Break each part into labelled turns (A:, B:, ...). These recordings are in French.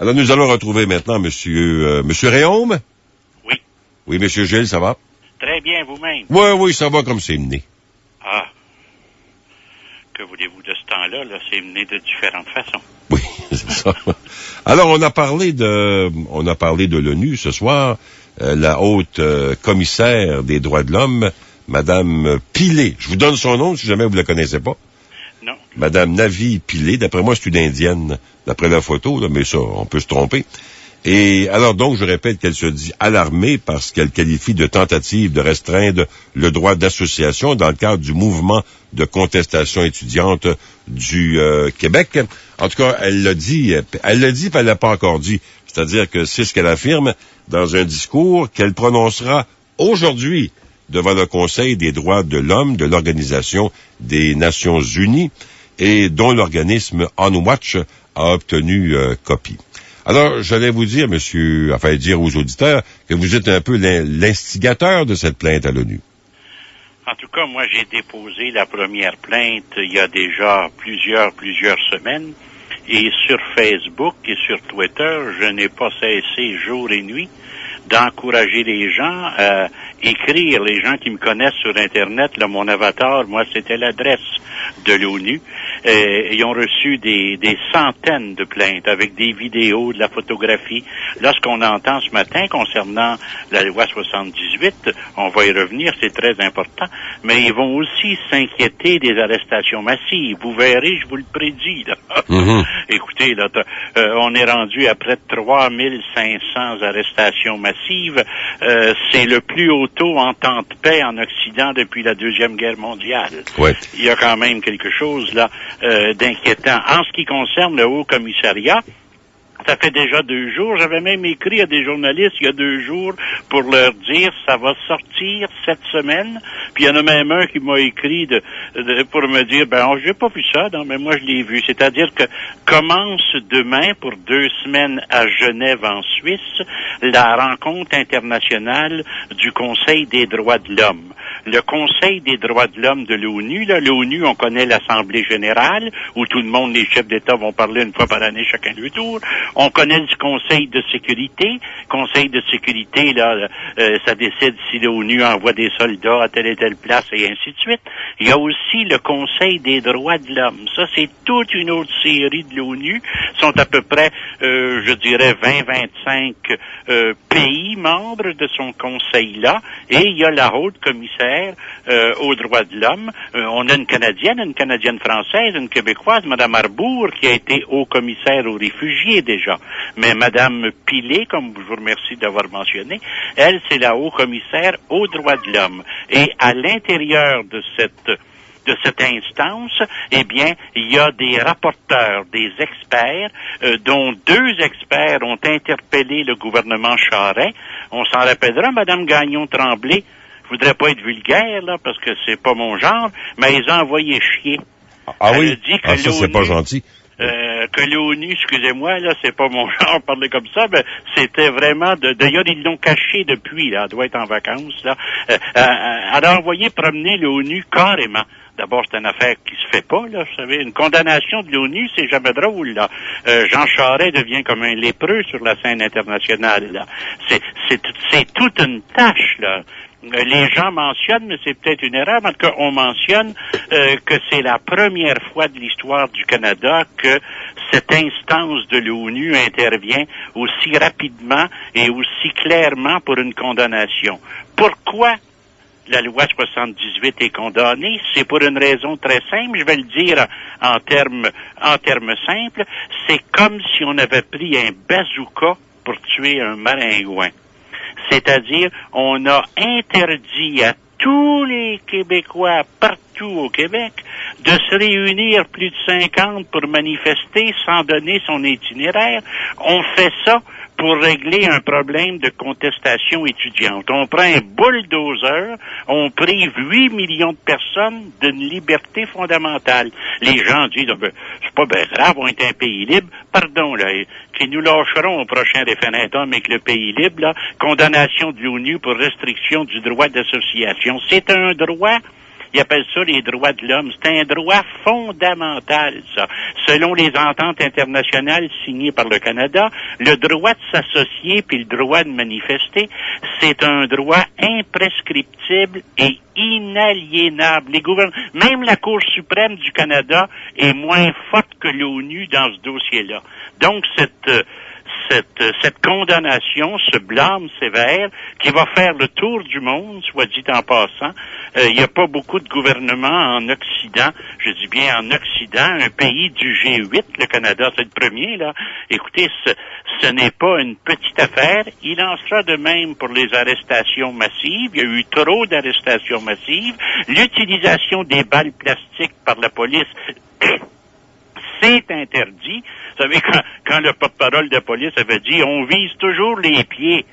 A: Alors, nous allons retrouver maintenant Monsieur Réaume.
B: Oui.
A: Oui, Monsieur Gilles, ça va?
B: Très bien, vous-même.
A: Oui, ça va comme c'est mené.
B: Ah. Que voulez-vous de ce temps-là? Là, c'est mené de différentes façons.
A: Oui, c'est ça. Alors, on a parlé de l'ONU ce soir. La haute commissaire des droits de l'homme, Madame Pillay. Je vous donne son nom si jamais vous la connaissez pas.
B: Non.
A: Madame Navi Pillay. D'après moi, c'est une Indienne, d'après la photo, là, mais ça, on peut se tromper. Et alors donc, je répète qu'elle se dit alarmée parce qu'elle qualifie de tentative de restreindre le droit d'association dans le cadre du mouvement de contestation étudiante du Québec. En tout cas, elle l'a dit, puis elle l'a pas encore dit. C'est-à-dire que c'est ce qu'elle affirme dans un discours qu'elle prononcera aujourd'hui devant le Conseil des droits de l'homme de l'Organisation des Nations Unies et dont l'organisme On Watch a obtenu copie. Alors, j'allais vous dire, dire aux auditeurs que vous êtes un peu l'instigateur de cette plainte à l'ONU.
B: En tout cas, moi, j'ai déposé la première plainte il y a déjà plusieurs semaines. Et sur Facebook et sur Twitter, je n'ai pas cessé jour et nuit d'encourager les gens à écrire. Les gens qui me connaissent sur Internet, là, mon avatar, moi, c'était l'adresse de l'ONU. Ils ont reçu des centaines de plaintes avec des vidéos, de la photographie. Là, ce qu'on entend ce matin concernant la loi 78, on va y revenir, c'est très important, mais ils vont aussi s'inquiéter des arrestations massives. Vous verrez, je vous le prédis, là. Mm-hmm. Écoutez, là, on est rendu à près de 3500 arrestations massives. C'est le plus haut taux en temps de paix en Occident depuis la Deuxième Guerre mondiale.
A: Ouais.
B: Il y a quand même quelque chose là d'inquiétant. En ce qui concerne le Haut Commissariat, ça fait déjà 2 jours. J'avais même écrit à des journalistes il y a 2 jours pour leur dire ça va sortir cette semaine. Puis il y en a même un qui m'a écrit pour me dire j'ai pas vu ça, non, mais moi je l'ai vu. C'est-à-dire que commence demain pour 2 semaines à Genève en Suisse la rencontre internationale du Conseil des droits de l'homme. Le Conseil des droits de l'homme de l'ONU, là, l'ONU, on connaît l'Assemblée générale, où tout le monde, les chefs d'État vont parler une fois par année, chacun de tour. On connaît le Conseil de sécurité. Conseil de sécurité, là, ça décide si l'ONU envoie des soldats à telle et telle place, et ainsi de suite. Il y a aussi le Conseil des droits de l'homme. Ça, c'est toute une autre série de l'ONU. Sont à peu près, je dirais, 20-25 pays membres de son conseil-là. Et il y a la haute commissaire aux droits de l'homme. On a une Canadienne française, une Québécoise, Mme Arbour, qui a été haut commissaire aux réfugiés déjà. Mais Mme Pillay, comme je vous remercie d'avoir mentionné, elle, c'est la haut commissaire aux droits de l'homme. Et à l'intérieur de cette instance, eh bien, il y a des rapporteurs, des experts, dont 2 experts ont interpellé le gouvernement Charest. On s'en rappellera, Mme Gagnon-Tremblay. Je voudrais pas être vulgaire, là, parce que c'est pas mon genre, mais ils ont envoyé chier.
A: Ah oui? Elle dit que ça, c'est pas gentil.
B: Que l'ONU, excusez-moi, là, c'est pas mon genre de parler comme ça, mais c'était vraiment d'ailleurs, ils l'ont caché depuis, là, elle doit être en vacances, là. Elle a envoyé promener l'ONU carrément. D'abord, c'est une affaire qui se fait pas, là, vous savez. Une condamnation de l'ONU, c'est jamais drôle, là. Jean Charest devient comme un lépreux sur la scène internationale, là. C'est toute une tâche, là. Les gens mentionnent, mais c'est peut-être une erreur, mais en tout cas, on mentionne que c'est la première fois de l'histoire du Canada que cette instance de l'ONU intervient aussi rapidement et aussi clairement pour une condamnation. Pourquoi la loi 78 est condamnée? C'est pour une raison très simple, je vais le dire en termes simples, c'est comme si on avait pris un bazooka pour tuer un maringouin. C'est-à-dire, on a interdit à tous les Québécois partout au Québec de se réunir plus de 50 pour manifester sans donner son itinéraire. On fait ça pour régler un problème de contestation étudiante. On prend un bulldozer, on prive 8 millions de personnes d'une liberté fondamentale. Les gens disent, c'est pas bien grave, on est un pays libre. Pardon, là, qui nous lâcheront au prochain référendum avec le pays libre, là, condamnation de l'ONU pour restriction du droit d'association. C'est un droit Ils appellent ça les droits de l'homme. C'est un droit fondamental, ça. Selon les ententes internationales signées par le Canada, le droit de s'associer puis le droit de manifester, c'est un droit imprescriptible et inaliénable. Même la Cour suprême du Canada est moins forte que l'ONU dans ce dossier-là. Donc, cette condamnation, ce blâme sévère, qui va faire le tour du monde, soit dit en passant. Il n'y a pas beaucoup de gouvernements en Occident, je dis bien en Occident, un pays du G8, le Canada, c'est le premier, là. Écoutez, ce n'est pas une petite affaire. Il en sera de même pour les arrestations massives. Il y a eu trop d'arrestations massives. L'utilisation des balles plastiques par la police, c'est interdit. Vous savez, quand le porte-parole de la police avait dit « on vise toujours les pieds »,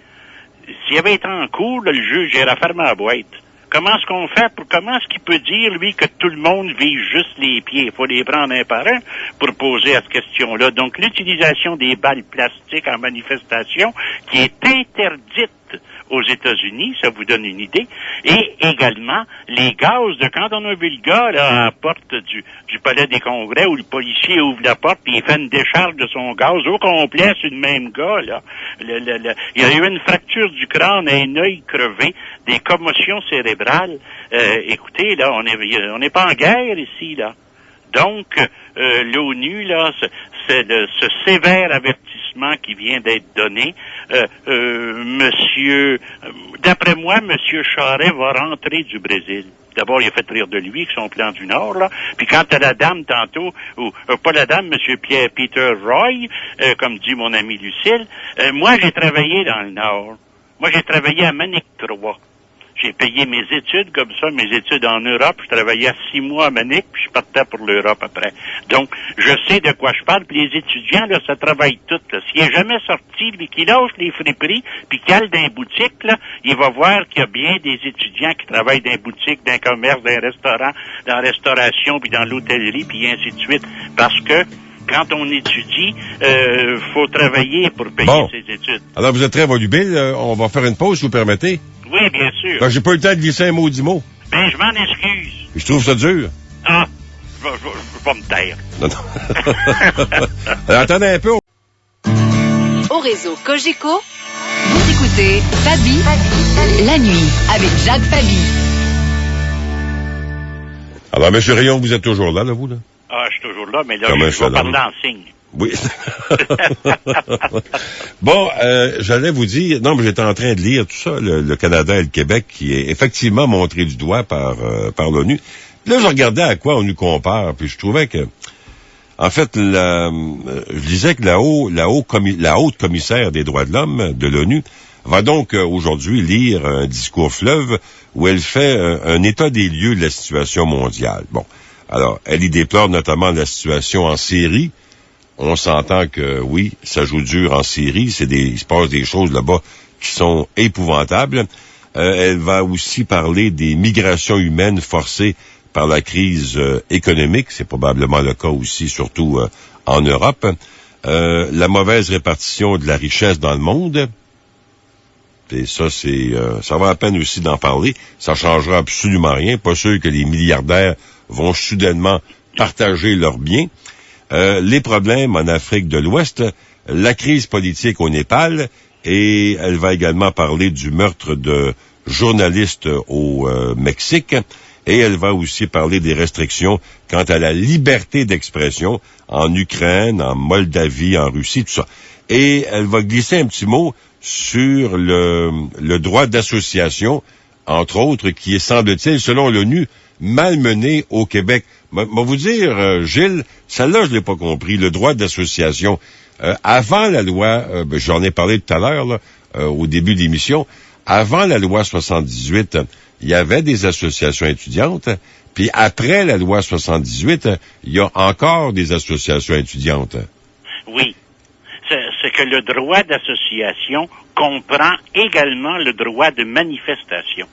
B: s'il avait été en cours, là, le juge irait fermer la boîte. Comment est-ce qu'il peut dire, lui, que tout le monde vise juste les pieds? Il faut les prendre un par un pour poser à cette question-là. Donc, l'utilisation des balles plastiques en manifestation, qui est interdite aux États-Unis, ça vous donne une idée, et également les gaz de quand on a vu le gars là, à la porte du palais des congrès où le policier ouvre la porte et il fait une décharge de son gaz au complet sur le même gars là. Il y a eu une fracture du crâne, un œil crevé, des commotions cérébrales. Écoutez, là, on n'est pas en guerre ici, là. Donc, l'ONU, là, c'est ce sévère avertissement qui vient d'être donné. D'après moi, Monsieur Charest va rentrer du Brésil. D'abord, il a fait rire de lui avec son plan du Nord, là. Puis quant à la dame, tantôt, ou pas la dame, Monsieur Peter Roy, comme dit mon ami Lucille, moi, j'ai travaillé dans le Nord. Moi, j'ai travaillé à Manic 3. J'ai payé mes études comme ça, mes études en Europe. Je travaillais 6 mois à Manic, puis je partais pour l'Europe après. Donc, je sais de quoi je parle. Puis les étudiants, là, ça travaille tout. Là. S'il n'est jamais sorti, lui, qui lâche les friperies, puis qu'il aille dans les boutiques, là, il va voir qu'il y a bien des étudiants qui travaillent dans les boutiques, dans le commerce, dans les restaurants, dans la restauration, puis dans l'hôtellerie, puis ainsi de suite. Parce que quand on étudie, faut travailler pour payer ses études.
A: Alors, vous êtes très volubile. On va faire une pause, si vous permettez.
B: Oui, bien sûr.
A: Ben, j'ai pas eu le temps de glisser un maudit mot.
B: Ben, je m'en excuse.
A: Je trouve ça dur.
B: Ah, je vais me taire.
A: Non. Alors, attendez un peu.
C: Au réseau Cogeco, vous écoutez Fabi, la nuit, avec Jacques Fabi.
A: Alors, M. Rayon, vous êtes toujours là, vous, là?
B: Ah, je suis toujours là, mais là,
A: comme
B: je vais parler en signe.
A: Oui. Bon, j'allais vous dire, non, mais j'étais en train de lire tout ça, le Canada et le Québec, qui est effectivement montré du doigt par l'ONU. Là, je regardais à quoi on nous compare, puis je trouvais que, en fait, je disais que la haute commissaire des droits de l'homme de l'ONU va donc aujourd'hui lire un discours fleuve où elle fait un état des lieux de la situation mondiale. Bon, alors, elle y déplore notamment la situation en Syrie. On s'entend que, oui, ça joue dur en Syrie. Il se passe des choses là-bas qui sont épouvantables. Elle va aussi parler des migrations humaines forcées par la crise économique. C'est probablement le cas aussi, surtout en Europe. La mauvaise répartition de la richesse dans le monde. Et ça, ça va à peine aussi d'en parler. Ça changera absolument rien. Pas sûr que les milliardaires vont soudainement partager leurs biens. Les problèmes en Afrique de l'Ouest, la crise politique au Népal, et elle va également parler du meurtre de journalistes au Mexique, et elle va aussi parler des restrictions quant à la liberté d'expression en Ukraine, en Moldavie, en Russie, tout ça. Et elle va glisser un petit mot sur le droit d'association, entre autres, qui est, semble-t-il, selon l'ONU, malmené au Québec. Va vous dire, Gilles, celle-là, je l'ai pas compris, le droit d'association. Avant la loi, j'en ai parlé tout à l'heure, là, au début de l'émission, avant la loi 78, il y avait des associations étudiantes, puis après la loi 78, il y a encore des associations étudiantes.
B: Oui. C'est que le droit d'association comprend également le droit de manifestation.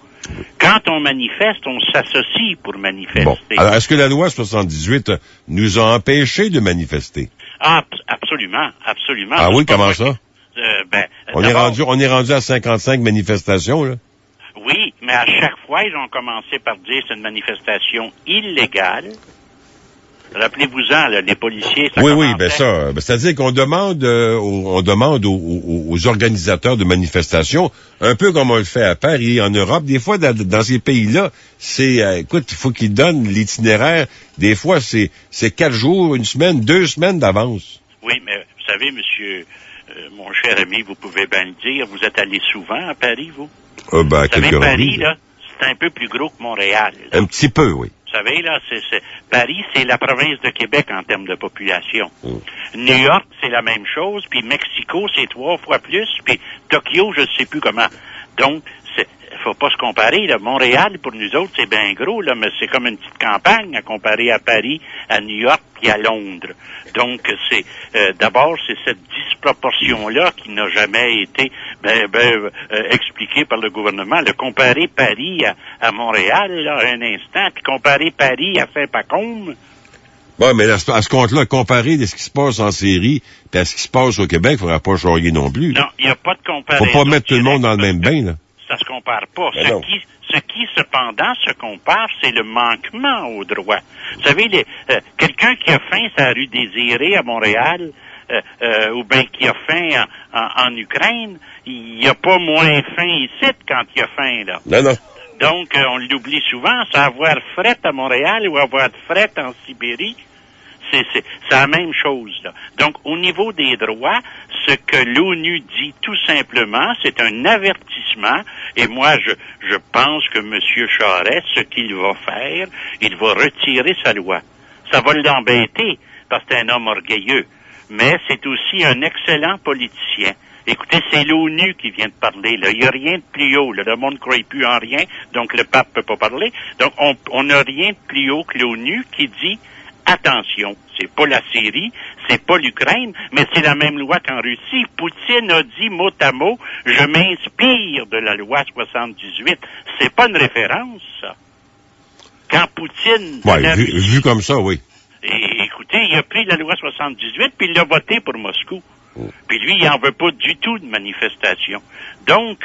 B: Quand on manifeste, on s'associe pour manifester.
A: Bon. Alors, est-ce que la loi 78 nous a empêchés de manifester?
B: Ah, absolument, absolument.
A: Ah oui, comment ça?
B: On
A: est rendu à 55 manifestations, là.
B: Oui, mais à chaque fois, ils ont commencé par dire c'est une manifestation illégale. Rappelez-vous-en, là, les policiers...
A: Oui, c'est-à-dire qu'on demande, aux organisateurs de manifestations, un peu comme on le fait à Paris, en Europe. Des fois, dans ces pays-là, écoute, il faut qu'ils donnent l'itinéraire. Des fois, c'est 4 jours, 1 semaine, 2 semaines d'avance.
B: Oui, mais vous savez, monsieur, mon cher ami, vous pouvez bien le dire, vous êtes allé souvent à Paris, vous? Vous savez, Paris, là, c'est un peu plus gros que Montréal. Là.
A: Un petit peu, oui.
B: Vous savez, là, Paris, c'est la province de Québec en termes de population. New York, c'est la même chose, puis Mexico, c'est 3 fois plus, puis Tokyo, je ne sais plus comment. Donc, faut pas se comparer, là. Montréal, pour nous autres, c'est bien gros, là, mais c'est comme une petite campagne à comparer à Paris, à New York, puis à Londres. Donc, d'abord, c'est cette disproportion-là qui n'a jamais été expliquée par le gouvernement. Le comparer Paris à Montréal, là, un instant, puis comparer Paris à Saint-Pacôme.
A: Ouais, mais à ce compte-là, comparer ce qui se passe en série puis à ce qui se passe au Québec, il faudra pas charrier non plus.
B: Non, il n'y a pas de comparaison.
A: Faut pas mettre tout le monde dans le même bain, là.
B: Ça se compare pas. Ce qui, cependant, se compare, c'est le manquement aux droits. Vous savez, quelqu'un qui a faim sur la rue Désirée à Montréal, ou bien qui a faim en Ukraine, il n'y a pas moins faim ici quand il a faim, là.
A: Non.
B: Donc, on l'oublie souvent, c'est avoir fret à Montréal ou avoir fret en Sibérie. C'est la même chose, là. Donc, au niveau des droits, ce que l'ONU dit tout simplement, c'est un avertissement. Et moi, je pense que M. Charest, ce qu'il va faire, il va retirer sa loi. Ça va l'embêter, parce que c'est un homme orgueilleux. Mais c'est aussi un excellent politicien. Écoutez, c'est l'ONU qui vient de parler, là. Il n'y a rien de plus haut, là. Le monde ne croit plus en rien, donc le pape peut pas parler. Donc, on n'a rien de plus haut que l'ONU qui dit attention, c'est pas la Syrie, c'est pas l'Ukraine, mais c'est la même loi qu'en Russie. Poutine a dit mot à mot, je m'inspire de la loi 78. C'est pas une référence, ça. Quand Poutine...
A: Ouais, vu comme ça, oui.
B: Et, écoutez, il a pris la loi 78, puis il l'a voté pour Moscou. Puis lui, il n'en veut pas du tout de manifestation. Donc,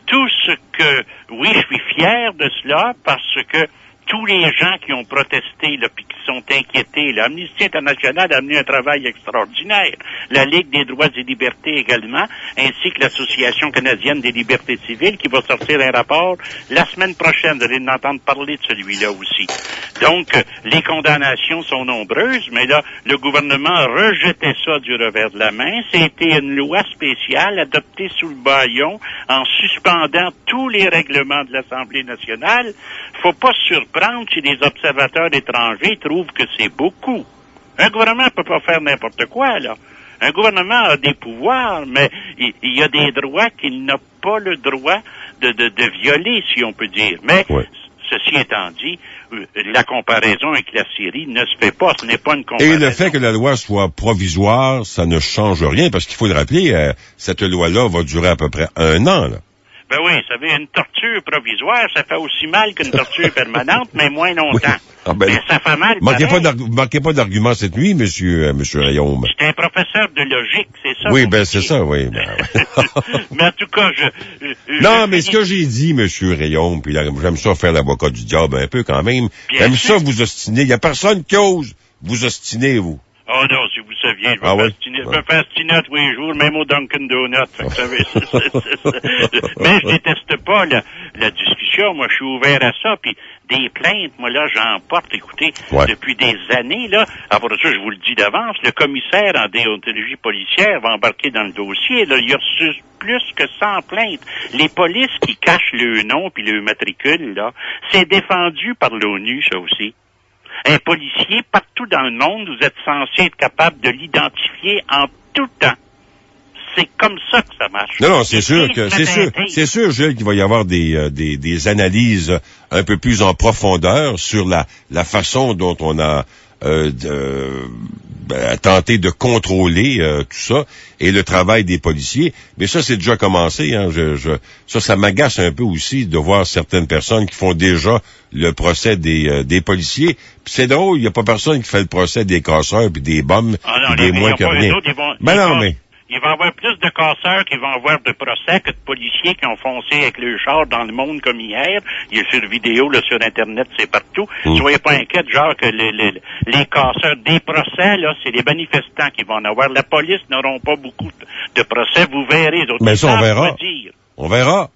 B: tout ce que... Oui, je suis fier de cela, parce que tous les gens qui ont protesté, là, puis qui sont inquiétés, l'Amnesty International a mené un travail extraordinaire, la Ligue des droits et libertés également, ainsi que l'Association canadienne des libertés civiles, qui va sortir un rapport la semaine prochaine. Vous allez en entendre parler de celui-là aussi. Donc, les condamnations sont nombreuses, mais là, le gouvernement rejetait ça du revers de la main. C'était une loi spéciale adoptée sous le bâillon en suspendant tous les règlements de l'Assemblée nationale. Faut pas se surprendre si les observateurs étrangers trouvent que c'est beaucoup. Un gouvernement peut pas faire n'importe quoi, là. Un gouvernement a des pouvoirs, mais il y a des droits qu'il n'a pas le droit de violer, si on peut dire. Mais, ceci étant dit, la comparaison avec la Syrie ne se fait pas. Ce n'est pas une comparaison.
A: Et le fait que la loi soit provisoire, ça ne change rien, parce qu'il faut le rappeler, cette loi-là va durer à peu près 1 an, là.
B: Ben oui, vous savez, une torture provisoire, ça fait aussi mal qu'une torture permanente, mais moins longtemps. Oui. Ah ben, mais ça fait mal.
A: Manquez pas d'arguments cette nuit, monsieur Rayaume.
B: C'est un professeur de logique, c'est ça?
A: Oui, ben c'est ça, oui. Ben,
B: mais en tout cas,
A: non, mais ce que j'ai dit, monsieur Rayaume, puis là, j'aime ça faire l'avocat du diable un peu quand même. J'aime ça vous ostiner. Il y a personne qui ose vous ostiner, vous.
B: Oh non, si vous saviez, je me fais astiner tous les jours, même au Dunkin' Donuts. Fait que, vous savez, mais je déteste pas la discussion. Moi, je suis ouvert à ça. Puis des plaintes, moi là, j'en porte, écoutez, depuis des années, là. Après ça, je vous le dis d'avance, le commissaire en déontologie policière va embarquer dans le dossier. Là, il y a reçu plus que 100 plaintes. Les polices qui cachent le nom puis le matricule, là, c'est défendu par l'ONU, ça aussi. Un policier, partout dans le monde, vous êtes censé être capable de l'identifier en tout temps. C'est comme ça que ça marche.
A: Non, c'est sûr, Gilles, qu'il va y avoir des analyses un peu plus en profondeur sur la façon dont on a tenté de contrôler tout ça et le travail des policiers. Mais ça, c'est déjà commencé. Hein. Ça m'agace un peu aussi de voir certaines personnes qui font déjà le procès des policiers. Puis c'est drôle, il n'y a pas personne qui fait le procès des casseurs puis des bombes puis des moins que rien.
B: Il va y avoir plus de casseurs qui vont avoir de procès que de policiers qui ont foncé avec le char dans le monde comme hier. Il est sur vidéo, là, sur Internet, c'est partout. Soyez pas inquiets, genre que les casseurs des procès, là, c'est les manifestants qui vont en avoir. La police n'auront pas beaucoup de procès, vous verrez.
A: Mais ça, on verra. On verra.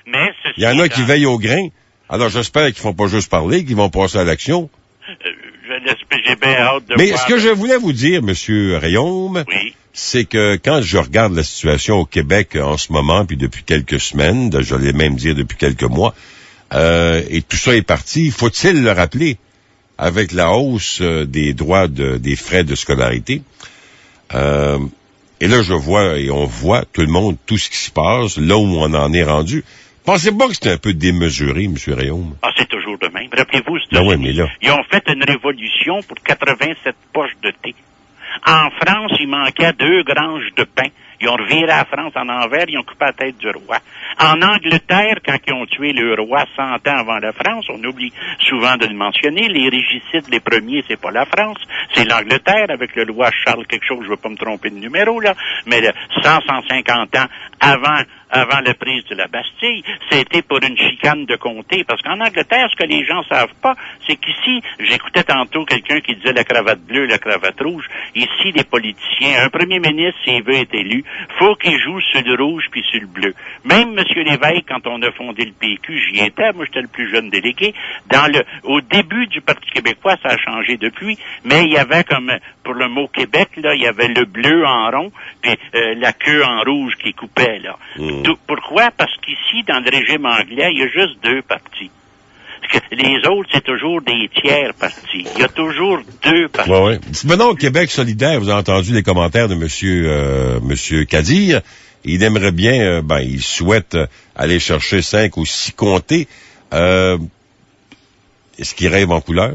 B: Mais
A: il y en a qui veillent au grain. Alors, j'espère qu'ils font pas juste parler, qu'ils vont passer à l'action.
B: J'ai bien hâte de
A: Mais
B: voir.
A: ce que je voulais vous dire, Monsieur Rayaume,
B: oui,
A: c'est que quand je regarde la situation au Québec en ce moment, puis depuis quelques semaines, j'allais même dire depuis quelques mois, et tout ça est parti, faut-il le rappeler, avec la hausse des droits des frais de scolarité. Et là, je vois et on voit tout le monde, tout ce qui se passe, là où on en est rendu. Pensez pas que c'est un peu démesuré, M. Rayaume?
B: Ah, c'est toujours de même. Rappelez-vous,
A: oui, mais là...
B: ils ont fait une révolution pour 87 poches de thé. En France, il manquait 2 granges de pain. Ils ont reviré la France en envers, ils ont coupé la tête du roi. En Angleterre, quand ils ont tué le roi 100 ans avant la France, on oublie souvent de le mentionner, les régicides, les premiers, c'est pas la France, c'est l'Angleterre avec le roi Charles quelque chose, je veux pas me tromper de numéro, là, mais 150 ans avant la prise de la Bastille, c'était pour une chicane de comté. Parce qu'en Angleterre, ce que les gens savent pas, c'est qu'ici, j'écoutais tantôt quelqu'un qui disait la cravate bleue, la cravate rouge. Ici, les politiciens, un premier ministre, s'il veut être élu, faut qu'il joue sur le rouge puis sur le bleu. Même M. Lévesque, quand on a fondé le PQ, j'y étais, moi j'étais le plus jeune délégué. Au début du Parti québécois, ça a changé depuis, mais il y avait comme, pour le mot Québec, là, il y avait le bleu en rond, puis la queue en rouge qui coupait, là. Pourquoi? Parce qu'ici, dans le régime anglais, il y a juste 2 partis. Parce que les autres, c'est toujours des tiers partis. Il y a toujours 2 partis.
A: Ouais. Maintenant, au Québec solidaire, vous avez entendu les commentaires de monsieur Kadir. Il aimerait bien, il souhaite aller chercher 5 ou 6 comtés. Est-ce qu'il rêve en couleur?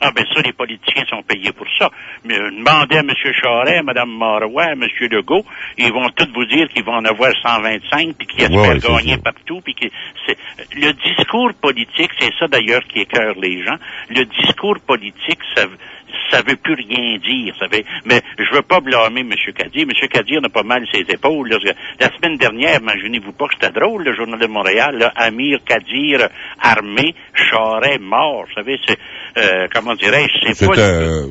B: Ah, ben ça, les politiciens sont payés pour ça. Mais demandez à M. Charest, à Mme Marois, à M. Legault, ils vont tous vous dire qu'ils vont en avoir 125, puis qu'ils espèrent gagner partout, puis que le discours politique, c'est ça d'ailleurs qui écœure les gens. Le discours politique, ça veut plus rien dire, mais je veux pas blâmer M. Kadir. M. Kadir n'a pas mal ses épaules. Là. La semaine dernière, imaginez-vous pas que c'était drôle, le Journal de Montréal, là, Amir Kadir armé, Charest mort. Vous savez, c'est comment dirais-je,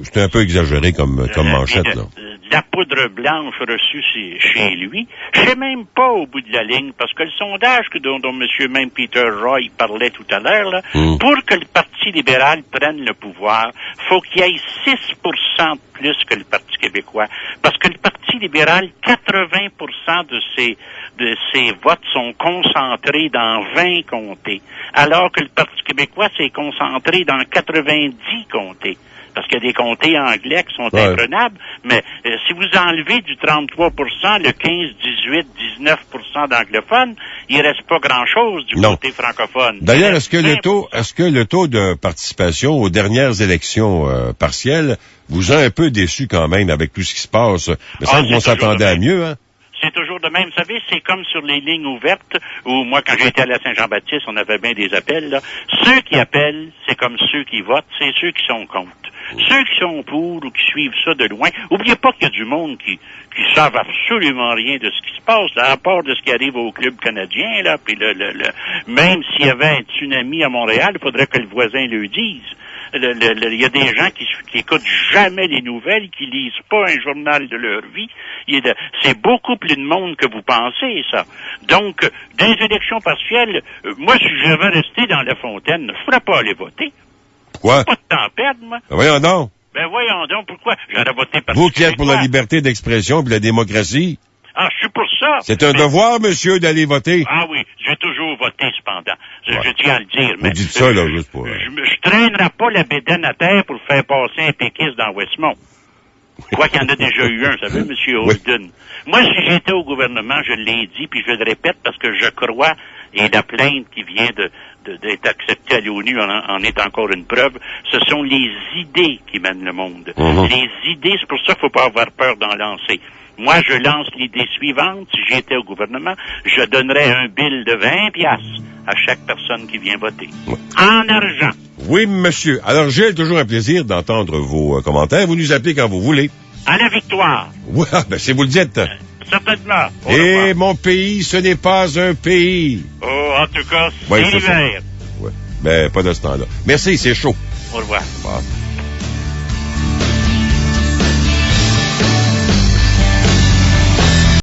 A: c'était un peu exagéré comme manchette, là.
B: La poudre blanche reçue chez lui. Je sais même pas au bout de la ligne, parce que le sondage dont M. Peter Roy parlait tout à l'heure, là, pour que le Parti libéral prenne le pouvoir, faut qu'il y ait 6% de plus que le Parti québécois. Parce que le Parti libéral, 80% de ses votes sont concentrés dans 20 comtés, alors que le Parti québécois s'est concentré dans 90 comtés. Parce qu'il y a des comtés anglais qui sont imprenables, mais si vous enlevez du 33%, le 15, 18, 19% d'anglophones, il reste pas grand-chose du côté francophone.
A: D'ailleurs, est-ce que le taux de participation aux dernières élections partielles vous a un peu déçu quand même avec tout ce qui se passe? Il me semble qu'on s'attendait à mieux, hein?
B: C'est toujours de même. Vous savez, c'est comme sur les lignes ouvertes, où moi, quand j'étais à la Saint-Jean-Baptiste, on avait bien des appels, là. Ceux qui appellent, c'est comme ceux qui votent, c'est ceux qui sont contre. Ceux qui sont pour ou qui suivent ça de loin, oubliez pas qu'il y a du monde qui savent absolument rien de ce qui se passe, là, à part de ce qui arrive au club canadien, là, puis même s'il y avait un tsunami à Montréal, il faudrait que le voisin le dise. Il y a des gens qui écoutent jamais les nouvelles, qui lisent pas un journal de leur vie. C'est beaucoup plus de monde que vous pensez, ça. Donc, des élections partielles, moi, si je devais rester dans la fontaine, je ne ferais pas aller voter.
A: Pourquoi?
B: Pas de temps à perdre, moi.
A: Voyons donc.
B: Ben voyons donc, pourquoi? J'aurais voté par
A: vous qui êtes pour la liberté d'expression et la démocratie.
B: Ah, je suis pour ça.
A: C'est un devoir, monsieur, d'aller voter.
B: Ah oui, j'ai toujours voté, cependant. Je tiens à le dire.
A: Vous dites ça, là, juste pour...
B: Je traînerai pas la bédaine à terre pour faire passer un péquiste dans Westmont. Quoi qu'il y en a déjà eu un, vous savez, M. Holden. Oui. Moi, si j'étais au gouvernement, je l'ai dit, puis je le répète parce que je crois, et la plainte qui vient d'être acceptée à l'ONU en est encore une preuve, ce sont les idées qui mènent le monde. Les idées, c'est pour ça qu'il ne faut pas avoir peur d'en lancer. Moi, je lance l'idée suivante. Si j'étais au gouvernement, je donnerais un bill de 20 piastres à chaque personne qui vient voter. Oui. En argent.
A: Oui, monsieur. Alors, j'ai toujours un plaisir d'entendre vos commentaires. Vous nous appelez quand vous voulez.
B: À la victoire.
A: Ouais, ben, si vous le dites.
B: Certainement. Au
A: Et
B: revoir.
A: mon pays, ce n'est pas un pays.
B: Oh, en tout cas,
A: Ouais,
B: c'est
A: c'est ça.
B: l'hiver.
A: Ouais. Ben, pas de ce temps-là. Merci, c'est chaud.
B: Au revoir.
A: Bon.